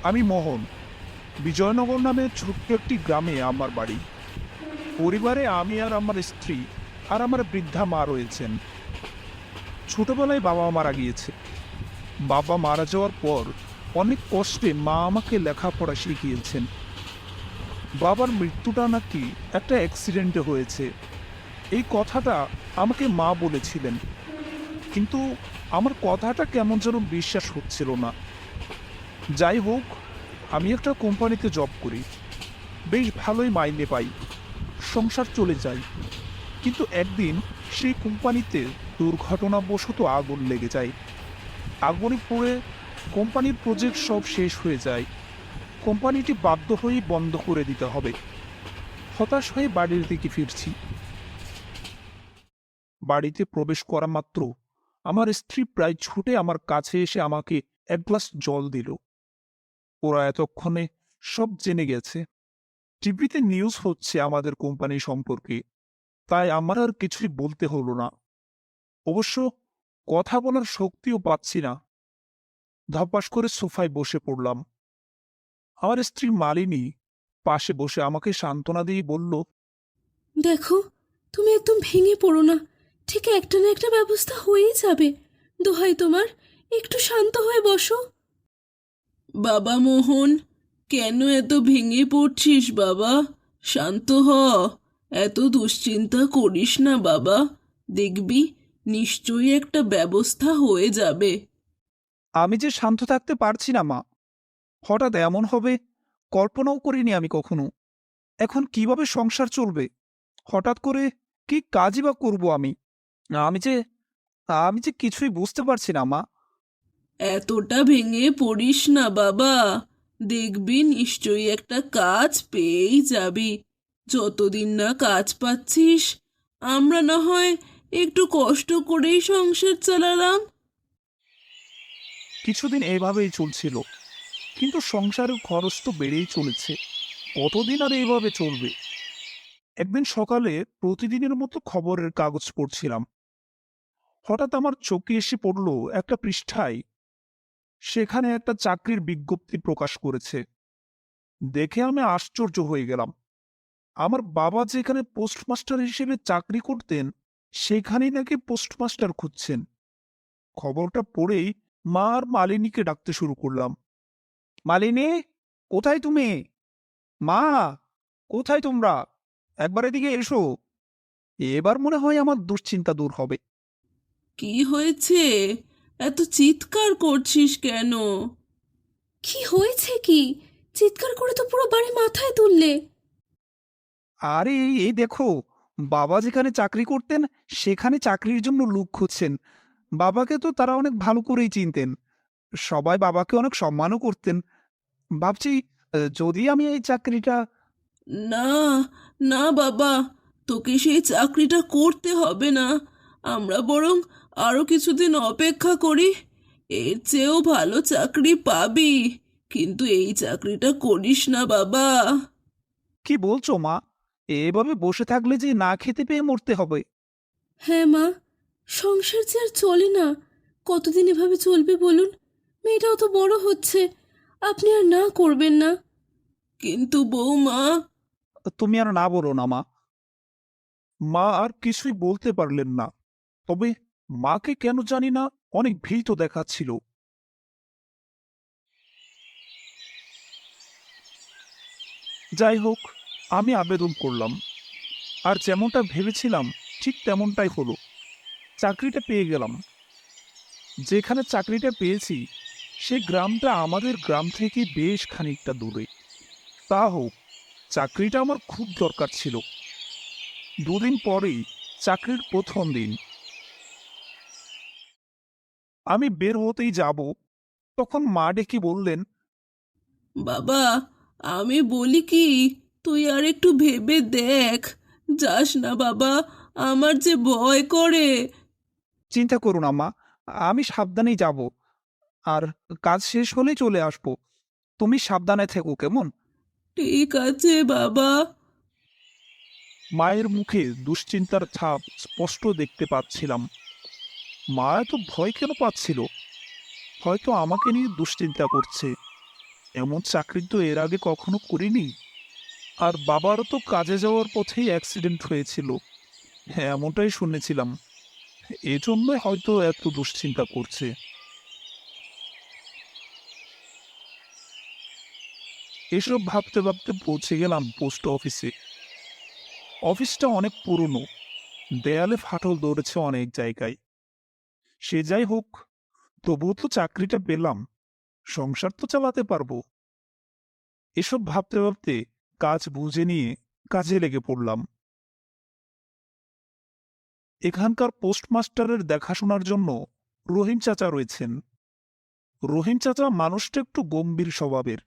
আমি মোহন। বিজয়নগর নামে ছোট্ট একটি গ্রামে আমার বাড়ি। পরিবারে আমি আর আমার স্ত্রী আর আমার বৃদ্ধা মা রয়েছেন। ছোটবেলায় বাবা মারা গিয়েছে। বাবা মারা যাওয়ার পর অনেক কষ্টে মা আমাকে লেখাপড়া শিখিয়েছেন। বাবার মৃত্যুটা নাকি একটা অ্যাক্সিডেন্টে হয়েছে, এই কথাটা আমাকে মা বলেছিলেন। কিন্তু আমার কথাটা কেমন যেন বিশ্বাস হচ্ছিল না। যাই হোক, আমি একটা কোম্পানিতে জব করি, বেশ ভালোই মাইনে পাই, সংসার চলে যায়। কিন্তু একদিন সেই কোম্পানিতে দুর্ঘটনাবশত আগুন লেগে যায়। আগুনে পড়ে কোম্পানির প্রজেক্ট সব শেষ হয়ে যায়। কোম্পানিটি বাধ্য হয়েই বন্ধ করে দিতে হবে। হতাশ হয়ে বাড়ির দিকে ফিরছি। বাড়িতে প্রবেশ করা মাত্র আমার স্ত্রী প্রায় ছুটে আমার কাছে এসে আমাকে এক গ্লাস জল দিল। ওরা এতক্ষণে সব জেনে গেছে। টিভিতে নিউজ হচ্ছে আমাদের কোম্পানি সম্পর্কে, তাই আমার আর কিছুই বলতে হলো না। অবশ্য কথা বলার শক্তিও পাচ্ছি না। ধপাস করে সোফায় বসে পড়লাম। আমার স্ত্রী মালিনী পাশে বসে আমাকে সান্ত্বনা দিয়ে বলল, দেখো, তুমি একদম ভেঙে পড়ো না। ঠিক একটা না একটা ব্যবস্থা হয়েই যাবে। দোহাই তোমার, একটু শান্ত হয়ে বসো। বাবা মোহন, কেন এত ভেঙে পড়ছিস বাবা? শান্ত হ। এত দুশ্চিন্তা করিস না বাবা। দেখবি নিশ্চয়ই একটা ব্যবস্থা হয়ে যাবে। আমি যে শান্ত থাকতে পারছি না মা। হঠাৎ এমন হবে কল্পনাও করিনি আমি কখনো। এখন কিভাবে সংসার চলবে? হঠাৎ করে কি কাজই বা করবো আমি? আমি যে আমি যে কিছুই বুঝতে পারছি না মা। এতটা ভেঙে পড়িস না বাবা। দেখবি নিশ্চয়ই একটা কাজ পেয়েই যাবি। যতদিন না কাজ পাচ্ছিস, আমরা না হয় একটু কষ্ট করেই সংসার চালালাম। কিছুদিন এভাবেই চলছিল, কিন্তু সংসারের খরচ তো বেড়েই চলেছে। কতদিন আর এইভাবে চলবে? একদিন সকালে প্রতিদিনের মতো খবরের কাগজ পড়ছিলাম। হঠাৎ আমার চোখে এসে পড়ল একটা পৃষ্ঠায়। সেখানে একটা চাকরির বিজ্ঞপ্তি প্রকাশ করেছে। দেখে আমি আশ্চর্য হয়ে গেলাম। আমার বাবা যেখানে পোস্টমাস্টার হিসেবে চাকরি করতেন, সেখানেই নাকি পোস্টমাস্টার খুঁজছেন। খবরটা পড়েই মা আর মালিনীকে ডাকতে শুরু করলাম। মালিনী, কোথায় তুমি? মা, কোথায় তোমরা? একবার এদিকে এসো। এবার মনে হয় আমার দুশ্চিন্তা দূর হবে। কি হয়েছে? এত চিৎকার করছিস কেন? কি হয়েছে কি? চিৎকার করে তো পুরো বাড়ি মাথায় তুললে। আরে এই দেখো, বাবা যেখানে চাকরি করতেন সেখানে চাকরির জন্য লোক খুঁজছেন। বাবাকে তো তারা অনেক ভালো করেই চিনতেন। সবাই বাবাকে অনেক সম্মানও করতেন। ভাবছি, যদি আমি এই চাকরিটা। না, না বাবা, তোকে সেই চাকরিটা করতে হবে না। আমরা বরং আরো কিছুদিন অপেক্ষা করি। এর চেয়েও ভালো চাকরি পাবি। কিন্তু এই চাকরিটা করিস না বাবা। কি বলছো মা? এভাবে বসে থাকলে যে না খেতে পেয়ে মরতে হবে। হ্যাঁ মা, সংসার যে আর চলে না। কতদিন এভাবে চলবে বলুন? মেয়েটাও তো বড় হচ্ছে। আপনি আর না করবেন না। কিন্তু বৌমা। তুমি আর না বলো না মা। মা আর কিছুই বলতে পারলেন না। তবে মাকে কেন জানি না অনেক ভীত দেখাচ্ছিল। যাই হোক, আমি আবেদন করলাম। আর যেমনটা ভেবেছিলাম ঠিক তেমনটাই হলো। চাকরিটা পেয়ে গেলাম। যেখানে চাকরিটা পেয়েছি সে গ্রামটা আমাদের গ্রাম থেকে বেশ খানিকটা দূরে। তা হোক, চাকরিটা আমার খুব দরকার ছিল। দুদিন পরেই চাকরির প্রথম দিন। আমি বের হতেই যাব, তখন মা ডেকে বললেন, বাবা, আমি বলি কি, তুই আর একটু ভেবে দেখ। যাস না বাবা, আমার যে ভয় করে। চিন্তা করো না মা, আমি সাবধানেই যাব। আর কাজ শেষ হলেই চলে আসবো। তুমি সাবধানে থেকো, কেমন? ঠিক আছে বাবা। মায়ের মুখে দুশ্চিন্তার ছাপ স্পষ্ট দেখতে পাচ্ছিলাম। মা এত ভয় কেন পাচ্ছিল? হয়তো আমাকে নিয়ে দুশ্চিন্তা করছে। এমন চাকরি তো এর আগে কখনো করিনি। আর বাবারও তো কাজে যাওয়ার পথেই অ্যাক্সিডেন্ট হয়েছিল। হ্যাঁ, এমনটাই শুনেছিলাম। এজন্যই হয়তো এত দুশ্চিন্তা করছে। এসব ভাবতে ভাবতে পৌঁছে গেলাম পোস্ট অফিসে। অফিসটা অনেক পুরনো, দেয়ালে ফাটল ধরেছে অনেক জায়গায়। সে যাই হোক, তবুও তো চাকরিটা পেলাম, সংসার তো চালাতে পারবো। এসব ভাবতে ভাবতে কাজ বুঝে নিয়ে কাজে লেগে পড়লাম। এখানকার পোস্টমাস্টারের দেখাশোনার জন্য রহিম চাচা রয়েছেন। রহিম চাচা মানুষটা একটু গম্ভীর স্বভাবের,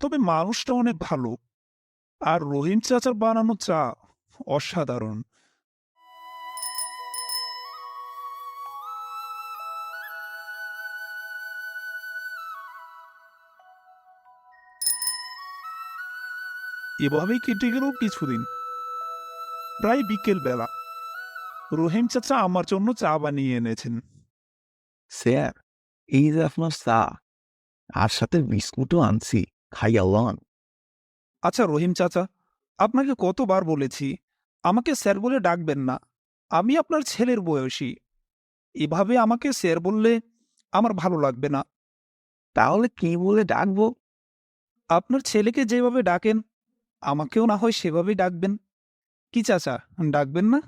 তবে মানুষটা অনেক ভালো। আর রহিম চাচার বানানো চা অসাধারণ। এভাবেই কেটে গেল কিছুদিন। প্রায় বিকেল বেলা রহিম চাচা আমার জন্য চা বানিয়ে এনেছেন। স্যার, এই যে আপনার চা, আর সাথে বিস্কুটও আনছি, খাইয়া লন। আচ্ছা রহিম চাচা, আপনাকে কতবার বলেছি আমাকে স্যার বলে ডাকবেন না। আমি আপনার ছেলের বয়সী। এভাবে আমাকে স্যার বললে আমার ভালো লাগবে না। তাহলে কি বলে ডাকবো? আপনার ছেলেকে যেভাবে ডাকেন আমাকেও না হয় সেভাবেই ডাকবেন। কি চাচা, ডাকবেন না?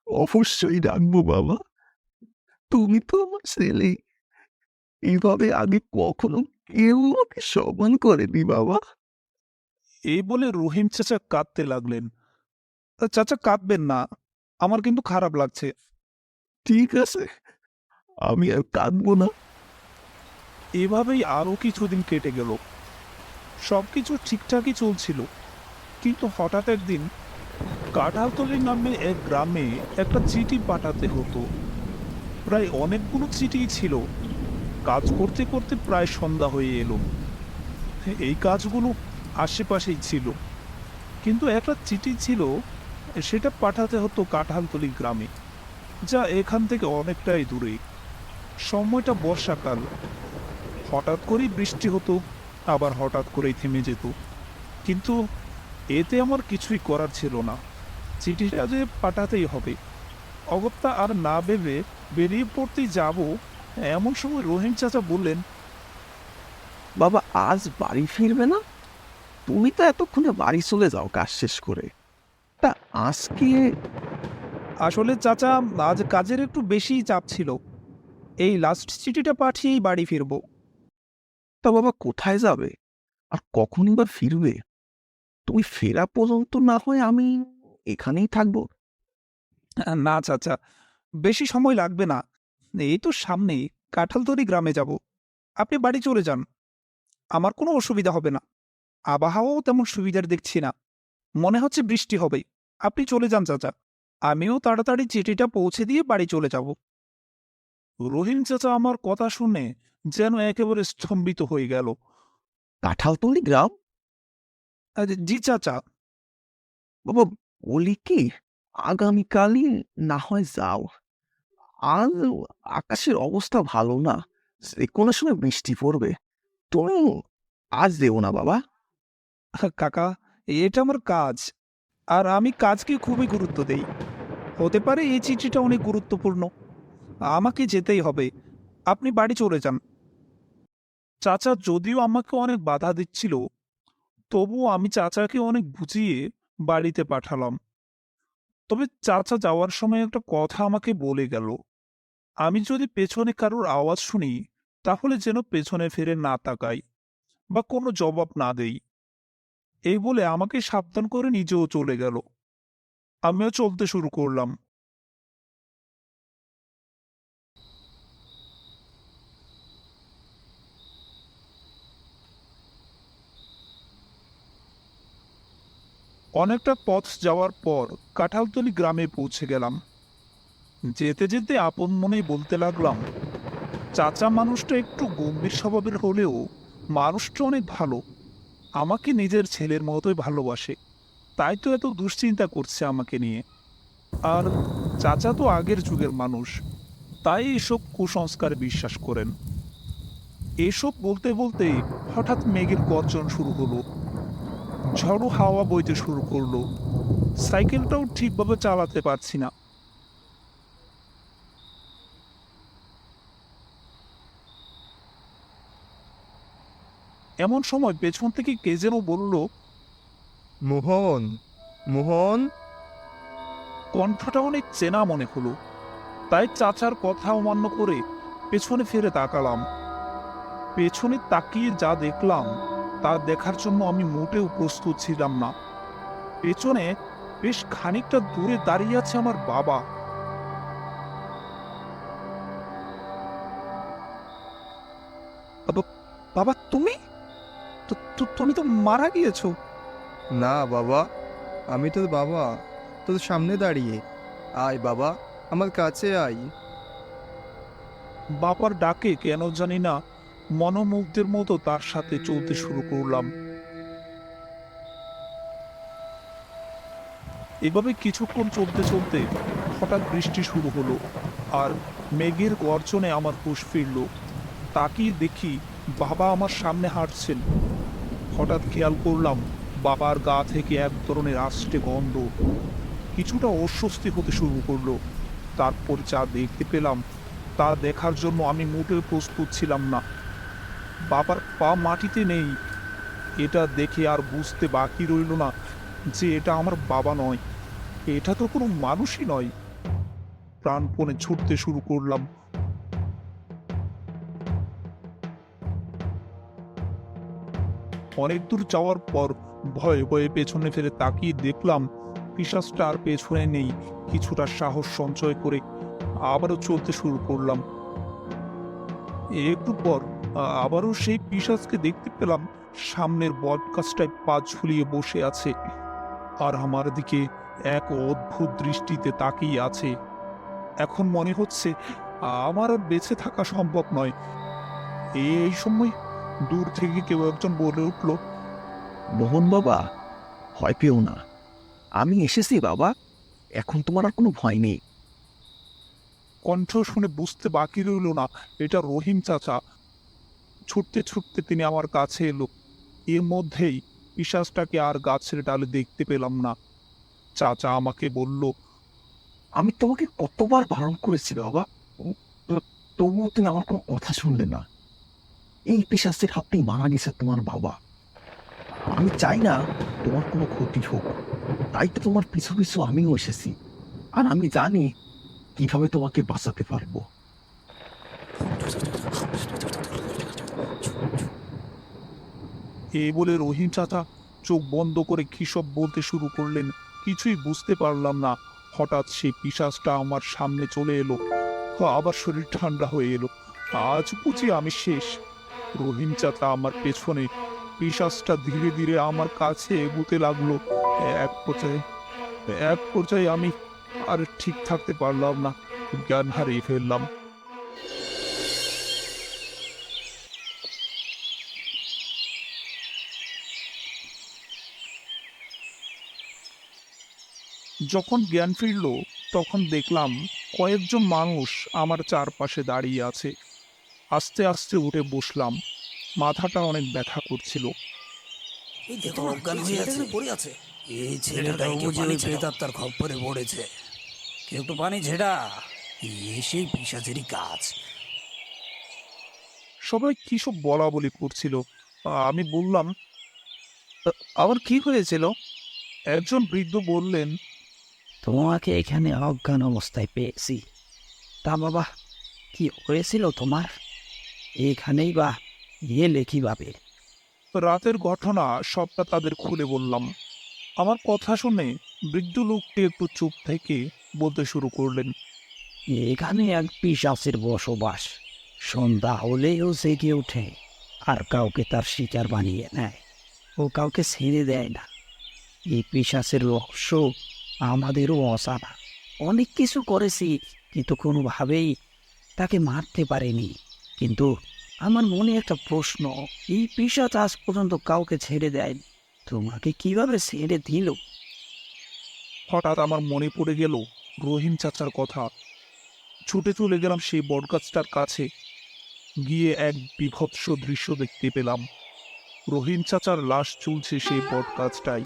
অবশ্যই ডাকবো বাবা, তুমি তো আমার ছেলে। এইভাবে আগে কখনো কেউ আমাকে সম্মান করেনি বাবা। এই বলে রহিম চাচা কাঁদতে লাগলেন। চাচা কাঁদবেন না, আমার কিন্তু খারাপ লাগছে। ঠিক আছে, আমি আর কাঁদবো না। এভাবেই আরও কিছুদিন কেটে গেল। সবকিছু ঠিকঠাকই চলছিল, কিন্তু হঠাৎ একদিন কাঁঠালতলী নামে এক গ্রামে একটা চিঠি পাঠাতে হতো। প্রায় অনেকগুলো চিঠি ছিল। কাজ করতে করতে প্রায় সন্ধ্যা হয়ে এলো। এই কাজগুলো আশেপাশেই ছিল, কিন্তু একটা চিঠি ছিল, সেটা পাঠাতে হতো কাঁঠালতলী গ্রামে, যা এখান থেকে অনেকটাই দূরে। সময়টা বর্ষাকাল। হঠাৎ করেই বৃষ্টি হতো, আবার হঠাৎ করেই থেমে যেত। কিন্তু এতে আমার কিছুই করার ছিল না। চিঠিটা যে পাঠাতেই হবে। অগত্যা আর না ভেবে বেরিয়ে পড়তেই যাব, এমন সময় রহিম চাচা বললেন, বাবা, আজ বাড়ি ফিরবে না? তুমি তো এতক্ষণে বাড়ি চলে যাও কাজ শেষ করে। তা আজকে? আসলে চাচা, আজ কাজের একটু বেশিই চাপ ছিল। এই লাস্ট চিঠিটা পাঠিয়েই বাড়ি ফিরবো। তা বাবা কোথায় যাবে, আর কখনই বা ফিরবে? তুমি ফেরা পর্যন্ত না হয় আমি এখানেই থাকবো। না চাচা, বেশি সময় লাগবে না। এই তো সামনেই কাঁঠালতলী গ্রামে যাব। আপনি বাড়ি চলে যান, আমার কোনো অসুবিধা হবে না। আবহাওয়াও তেমন সুবিধার দেখছি না, মনে হচ্ছে বৃষ্টি হবে। আপনি চলে যান চাচা, আমিও তাড়াতাড়ি চিঠিটা পৌঁছে দিয়ে বাড়ি চলে যাব। রহিম চাচা আমার কথা শুনে যেন একেবারে স্তম্ভিত হয়ে গেল। কাঁঠালতলী গ্রাম? জি চাচা। বাবা, বলি কি, আগামীকালই না হয় যাও। আজ আকাশের অবস্থা ভালো না, যে কোনো সময় বৃষ্টি পড়বে। তুমি আজ দেও না বাবা। কাকা, এটা আমার কাজ, আর আমি কাজকে খুবই গুরুত্ব দেই। হতে পারে এই চিঠিটা অনেক গুরুত্বপূর্ণ, আমাকে যেতেই হবে। আপনি বাড়ি চলে যান। চাচা যদিও আমাকে অনেক বাধা দিচ্ছিল, তবুও আমি চাচাকে অনেক বুঝিয়ে বাড়িতে পাঠালাম। তবে চাচা যাওয়ার সময় একটা কথা আমাকে বলে গেল, আমি যদি পেছনে কারোর আওয়াজ শুনি তাহলে যেন পেছনে ফিরে না তাকাই বা কোনো জবাব না দেই। এই বলে আমাকে সাবধান করে নিজেও চলে গেল। আমিও চলতে শুরু করলাম। অনেকটা পথ যাওয়ার পর কাঁঠালতলী গ্রামে পৌঁছে গেলাম। যেতে যেতে আপন মনেই বলতে লাগলাম, চাচা মানুষটা একটু গম্ভীর স্বভাবের হলেও মানুষটা অনেক ভালো। আমাকে নিজের ছেলের মতোই ভালোবাসে, তাই তো এত দুশ্চিন্তা করছে আমাকে নিয়ে। আর চাচা তো আগের যুগের মানুষ, তাই এসব কুসংস্কারে বিশ্বাস করেন। এসব বলতে বলতে হঠাৎ মেঘের গর্জন শুরু হলো। ঝড়ো হাওয়া বইতে শুরু করলো। সাইকেলটাও ঠিকভাবে চালাতে পারছি না। এমন সময় পেছন থেকে কে যেন বলল, মোহন, মোহন। কণ্ঠটা অনেক চেনা মনে হলো। তাই চাচার কথা অমান্য করে পেছনে ফিরে তাকালাম। পেছনে তাকিয়ে যা দেখলাম তা দেখার জন্য আমি মোটেও প্রস্তুত ছিলাম না। পেছনে বেশ খানিকটা দূরে দাঁড়িয়ে আছে আমার বাবা। বাবা, বাবা তুমি তুমি তো মারা গিয়েছো। না বাবা, আমি তোর বাবা, তোর সামনে দাঁড়িয়ে। আয় বাবা, আমার কাছে আয়। বাবার ডাকে কেন জানি না মনোমুগ্ধের মতো তার সাথে চলতে শুরু করলাম। এভাবে কিছুক্ষণ চলতে চলতে হঠাৎ বৃষ্টি শুরু হলো, আর মেঘের গর্জনে আমার হুঁশ ফিরল। তাকিয়ে দেখি বাবা আমার সামনে হাঁটছেন। হঠাৎ খেয়াল করলাম বাবার গা থেকে এক ধরনের আষ্টে গন্ধ। কিছুটা অস্বস্তি হতে শুরু করলো। তারপর যা দেখতে পেলাম তা দেখার জন্য আমি মোটেও প্রস্তুত ছিলাম না। বাবার পা মাটিতে নেই। এটা দেখে আর বুঝতে বাকি রইল না যে এটা আমার বাবা নয়, এটা তো কোনো মানুষই নয়। প্রাণপণে ছুটতে শুরু করলাম। অনেক দূর যাওয়ার পর ভয়ে ভয়ে পেছনে ফিরে তাকিয়ে দেখলাম পিশাচটা আর পেছনে নেই। কিছুটা সাহস সঞ্চয় করে আবারও চলতে শুরু করলাম। একটু পর আবারও সেই পিশাচকে দেখতে পেলাম সামনের বটগাছটায় পা ঝুলিয়ে বসে আছে, আর আমার দিকে এক অদ্ভুত দৃষ্টিতে তাকিয়ে আছে। এখন মনে হচ্ছে আমার আর বেঁচে থাকা সম্ভব নয়। এই সময় দূর থেকে কেউ একজন বলে উঠল, মোহন বাবা, ভয় পেও না, আমি এসেছি বাবা, এখন তোমার আর কোনো ভয় নেই। কণ্ঠ শুনে বুঝতে বাকি রইল না এটা রহিম চাচা। ছুটতে ছুটতে তিনি আমার কাছে এলো। এর মধ্যেই পিশাচটাকে আর গাছের ডালে দেখতে পেলাম না। চাচা আমাকে বলল, আমি তোমাকে কতবার বারণ করেছি বাবা, তবুও তুমি আমার কোনো কথা শুনলে না। এই পিশাচের হাতেই মারা গেছে তোমার বাবা। আমি চাই না তোমার কোনো ক্ষতি হোক, তাই তো তোমার পিছু পিছু আমিও এসেছি। আর আমি জানি কিভাবে তোমাকে বাঁচাতে পারবো। এই বলে রহিম চাচা চোখ বন্ধ করে কি সব বলতে শুরু করলেন। কিছুই বুঝতে পারলাম না। হঠাৎ সেই পিশাচটা আমার সামনে চলে এলো। আবার শরীর ঠান্ডা হয়ে এলো। আজ বুঝি আমি শেষ। রহিম চাচা আমার পেছনে, পিশাচটা ধীরে ধীরে আমার কাছে এগুতে লাগলো। এক পর্যায়ে এক পর্যায়ে আমি আর ঠিক থাকতে পারলাম না, জ্ঞান হারিয়ে ফেললাম। যখন জ্ঞান ফিরল তখন দেখলাম কয়েকজন মানুষ আমার চারপাশে দাঁড়িয়ে আছে। আস্তে আস্তে উঠে বসলাম। মাথাটা অনেক ব্যথা করছিল। এই দেখো অজ্ঞান হয়ে আছে, পড়ে আছে। এই ছেলেটাও বুঝি ওই প্রেতাত্মার খপ্পরে পড়েছে। কেউ একটু পানি ঝেড়া। এই সেই পিশাচেরই কাজ। সবাই কি সব বলা বলি করছিল। আমি বললাম, আবার কি হয়েছিল? একজন বৃদ্ধ বললেন, তোমাকে এখানে অজ্ঞান অবস্থায় পেয়েছি। তা বাবা, কি হয়েছিল তোমার? এখানেই বা এলে কিভাবে? রাতের ঘটনা সবটা তাদের খুলে বললাম। আমার কথা শুনে বৃদ্ধ লোকটি একটু চুপ থেকে বলতে শুরু করলেন, এখানে এক পিশাচের বসবাস। সন্ধ্যা হলেও জেগে ওঠে আর কাউকে তার শিকার বানিয়ে নেয়। ও কাউকে ছেড়ে দেয় না। এই পিশাচের রহস্য আমাদেরও অজানা। অনেক কিছু করেছি, কিন্তু কোনোভাবেই তাকে মারতে পারেনি। কিন্তু আমার মনে একটা প্রশ্ন, এই পিশাচ আজ পর্যন্ত কাউকে ছেড়ে দেয়নি, তোমাকে কিভাবে ছেড়ে দিল? হঠাৎ আমার মনে পড়ে গেল রহিম চাচার কথা। ছুটে চলে গেলাম সেই বটগাছটার কাছে। গিয়ে এক বিভৎস দৃশ্য দেখতে পেলাম। রহিম চাচার লাশ ঝুলছে সেই বটগাছটাই।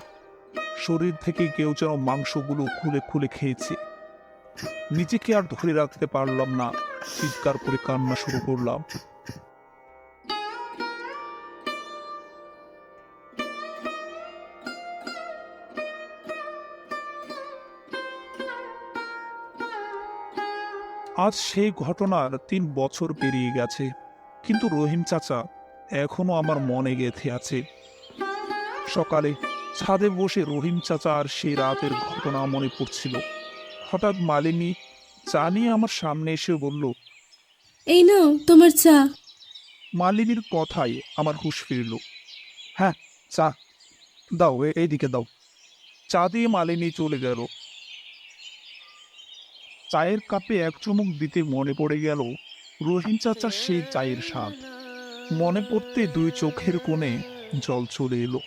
শরীর থেকে কেউ যেন মাংসগুলো খুলে খুলে খেয়েছে। নিজেকে আর ধরে রাখতে পারলাম না, চিৎকার করে কান্না শুরু করলাম। আজ সেই ঘটনার 3 বছর পেরিয়ে গেছে, কিন্তু রহিম চাচা এখনো আমার মনে গেঁথে আছে। সকালে ছাদে বসে রহিম চাচা আর সেই রাতের ঘটনা মনে পড়ছিল। হঠাৎ মালিনী চা নিয়ে আমার সামনে এসে বলল। এই নাও তোমার চা। মালিনীর কথায় আমার হুঁশ ফিরল। হ্যাঁ, চা দাও, এইদিকে দাও। চা দিয়ে মালিনী চলে গেল। চায়ের কাপে এক চুমুক দিতে মনে পড়ে গেল রহিম চাচার সেই চায়ের স্বাদ। মনে পড়তে দুই চোখের কোণে জল চলে এলো।